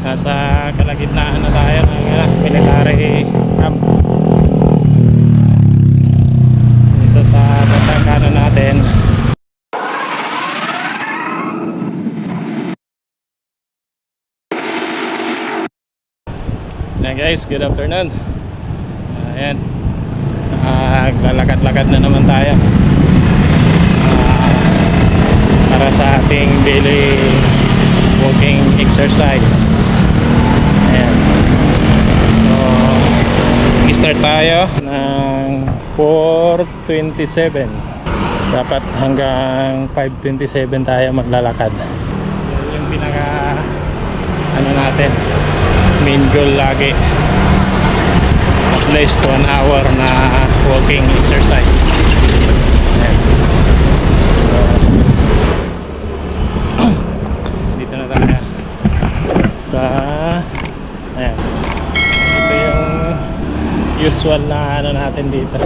Nasa kalagitnaan na tayo ng military camp dito sa bandang kanan natin. Ayan guys, good afternoon. Ayan, lalakad-lakad na naman tayo para sa ating daily walking exercise. Ayan. So start tayo ng 4:27. Dapat hanggang 5:27 tayo maglalakad. Yun yung pinaka natin, main goal lagi, at least 1 hour na walking exercise. Ayan. So dito na tayo sa ayan, ito yung usual na natin dito,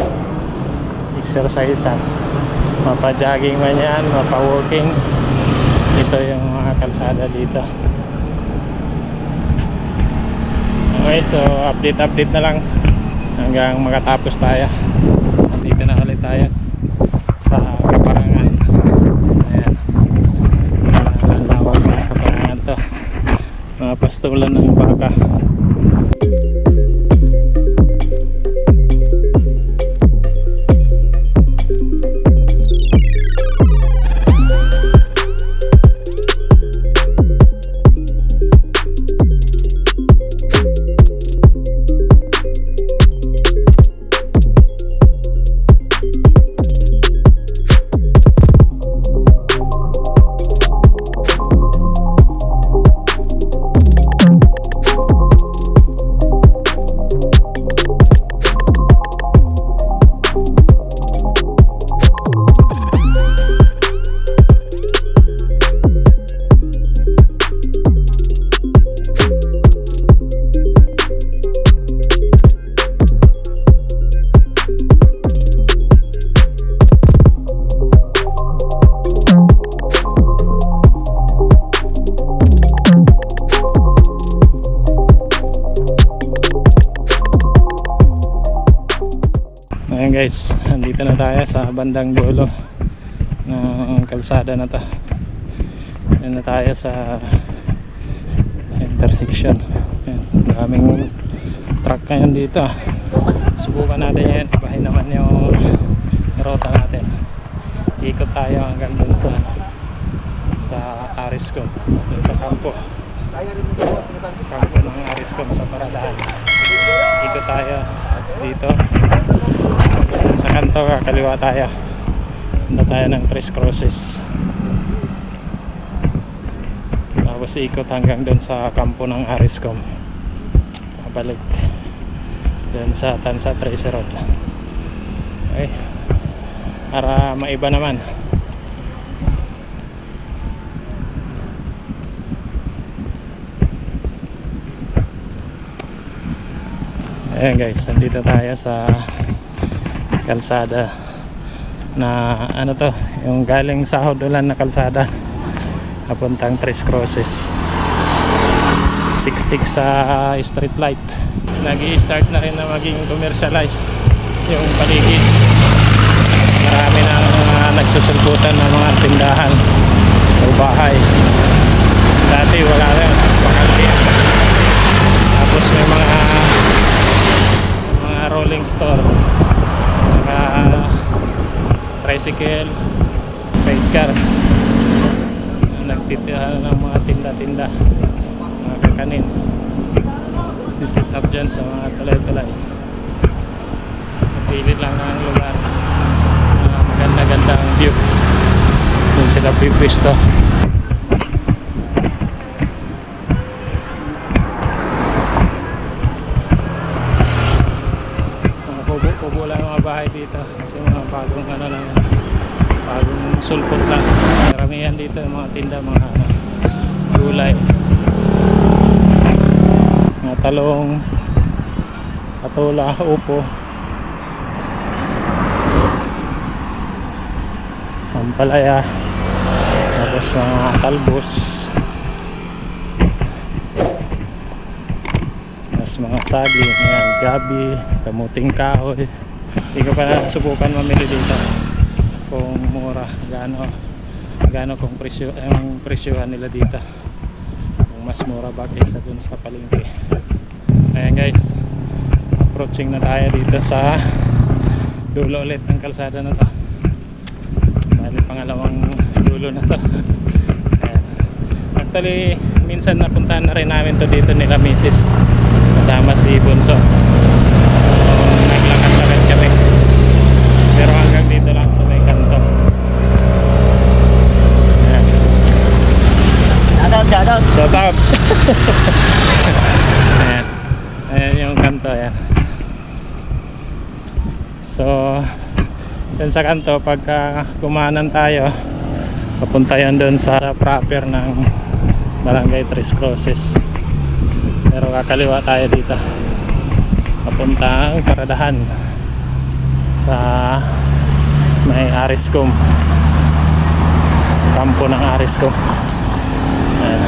exercise. Mapa-jogging man yan, mapa-walking, ito yung mga kalsada dito. Okay, so update na lang hanggang makatapos tayo. Dito na ulit tayo sa Kaparangan. Ayan, lawak na Kaparangan to, mga pastulan ng baka. Ayan guys, andito na tayo sa bandang dulo ng kalsada na to. Ayan na tayo sa intersection. Ayan, daming truck ngayon dito. Subukan natin yan, bahay naman yung rota natin. Ikot tayo hanggang dun sa Ariscom, dun sa kampo ng Ariscom sa Paradahan. Ikot tayo dito sa kanto, kaliwa tayo, punta tayo ng 3 crosses, tapos ikot hanggang doon sa kampo ng Ariscom, pabalik doon sa Tansa Tracer Road. Okay, para maiba naman. Ayan guys, nandito tayo sa kalsada na ano to, yung galing sa Hodolan na kalsada papuntang 3 crosses, 6-6 sa street light. Nag-i-start na rin na maging commercialized yung paligid. Marami nang nagsusulputan ng mga tindahan o bahay. Dati wala rin, bakante. Tapos may mga rolling store, mga tricycle, sidecar, nagtitirahan ng mga tinda-tinda, mga kakanin, sisit up dyan sa mga tulay-tulay. Napili lang ang lugar, maganda-gandang view, dun sila pipwisto. Kubo lang mga bahay dito kasi mga bagong bagong sulpot lang. Karamihan dito mga tinda, mga gulay, mga talong, patula, upo, pampalaya, tapos mga talbos. Tapos mga saging, yan, gabi, kamuting kahoy. Hindi ko pa subukan mamili dito kung mura, gaano kung presyo, ang presyohan nila dito, kung mas mura ba kaysa dun sa palengke. Ayan guys, approaching na tayo dito sa dulo ulit ng kalsada na to. Bali pangalawang dulo na to. Ayan. Actually minsan napuntahan na rin namin to dito nila misis kasama si Bunso. Naglakad-lakad kami, pero hanggang dito lang sa may kanto. Ayan. Shout out. Ayan. Ayan yung kanto, ayan. So dun sa kanto, pagka kumanan tayo, papunta yan dun sa proper ng Barangay Tres Cruces. Pero kakaliwa tayo dito, papuntang Paradahan sa may Ariscom, sa kampo ng Ariscom. Ayan.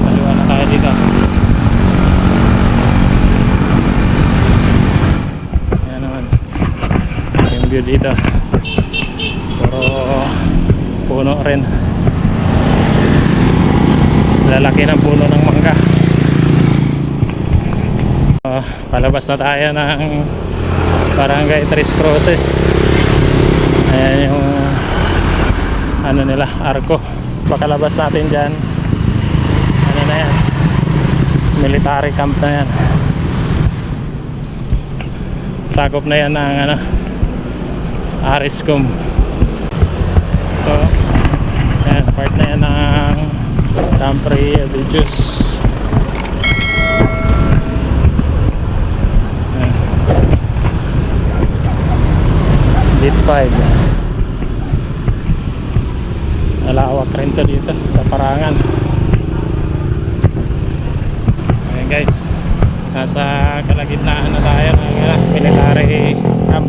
Kaliwa na tayo dito. Ayan naman yung view dito, puro puno rin. Lalaki ng puno ng mangga. Palabas na tayo ng Barangay Tres Cruces. Ayan yung ano nila, arko. Pakalabas natin dyan, ano na yan, military camp na yan. Sakop na yan ng ano, Ariscom. So ayan, part na yan ng Campre Beaches. Gate 5. Malawak rin to dito sa Parangan. Ayan guys, nasa kalagitnaan na tayo ng military camp.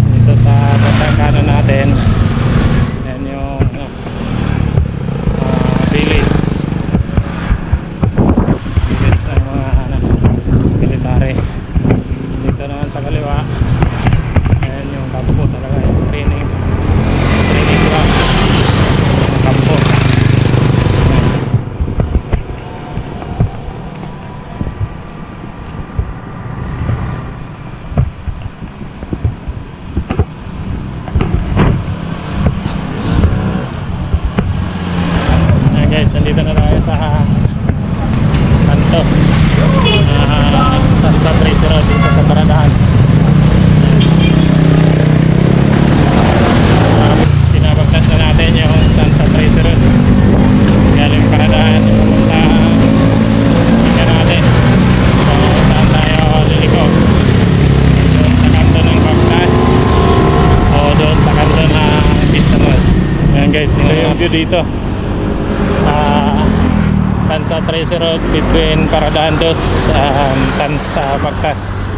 Dito sa pagkakano natin, yan yung village ng mga military. Dito naman sa kaliwa, ayan yung kampo talaga, yung training ground ng kampo. Ayan guys, nandito na tayo sa kanto, sa Tracer Road dito sa Paradahan. Sinabagtas na natin yung Sunset Tracer Road galing Paradahan pumunta tingnan natin so saan tayo liliko, doon sa kanto ng Bagtas o doon sa kanto ng Vista Mall. Ayan guys, ito yung view dito, Tansa Tracer Road between Paradahan dos Tansa Bagtas.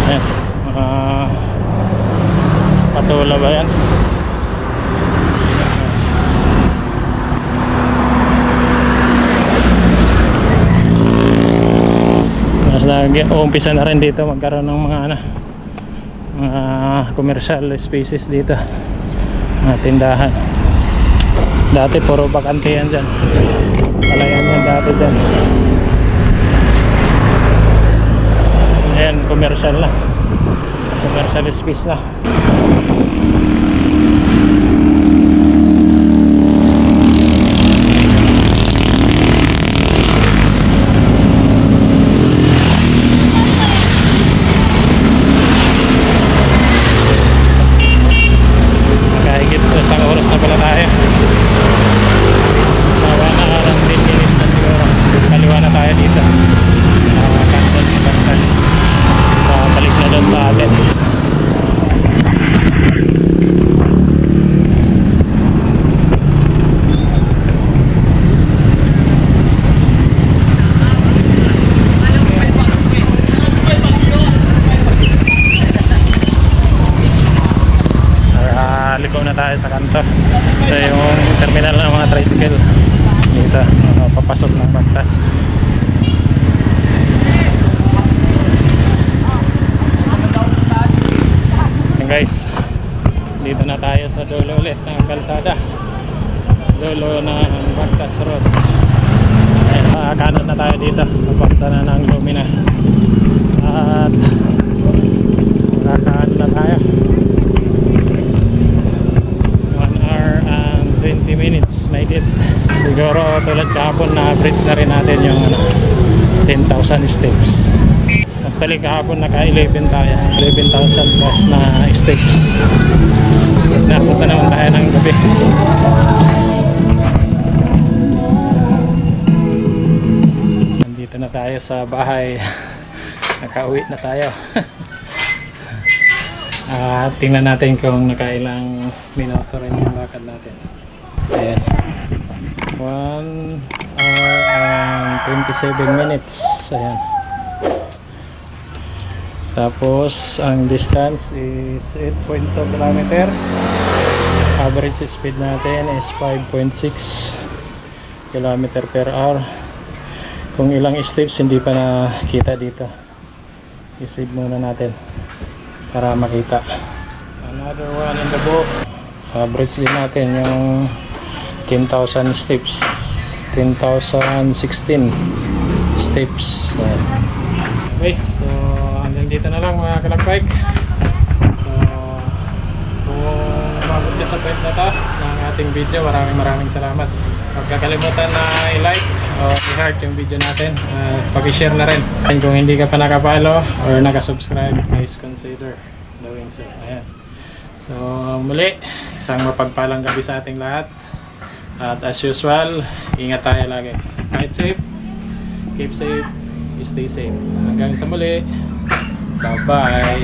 Ayan, Patula ba yan? Mas umpisa na rin dito magkaroon ng mga ano, mga commercial spaces dito, mga tindahan. Dati puro bakante yan dyan, palayan yan dati dyan. Ayan, commercial na, commercial space na. Nakahigit isang oras na pala tayo. Sawa na lang 10 minutes na siguro. Kaliwa na tayo dito. Kanton ng Bagtas. Balik na doon sa atin. Liko na tayo sa kanto. Ito yung terminal ng mga tricycle dito. dito, papasok ng Bagtas. Ayan guys, dito na tayo sa dulo ulit ng kalsada, dulo ng Bagtas Road. Ayan, kanan na tayo dito, papunta na ng Lumina at kakaano na tayo. 1 hour and 20 minutes may hit. Siguro tulad kahapon na bridge na rin natin yung 10,000 steps. Actually kahapon naka 11 tayo, 11,000 plus na steps. Napunta naman tayo ng gabi. Nandito na tayo sa bahay. Nakauwi na tayo. Tingnan natin kung nakailang minuto rin yung lakad natin. Ayan, 1 hour and 27 minutes. Ayan. Tapos ang distance is 8.2 km. Average speed natin is 5.6 km per hour. Kung ilang steps hindi pa nakita dito, i-save muna natin para makita. Another one in the book. Average din natin yung 10,000 steps, 10,016 steps. Okay, so hanggang dito na lang mga kalakbike. So kung umabot ka sa point na to ng ating video, maraming salamat. Huwag kakalimutan na i-like o i-heart yung video natin at pag-share na rin. And kung hindi ka pa nakapalo or nakasubscribe, please consider doing so. Ayan. So muli, isang mapagpalang gabi sa ating lahat. At as usual, ingat tayo lagi. Kahit safe, keep safe, stay safe. Hanggang sa muli. Bye-bye.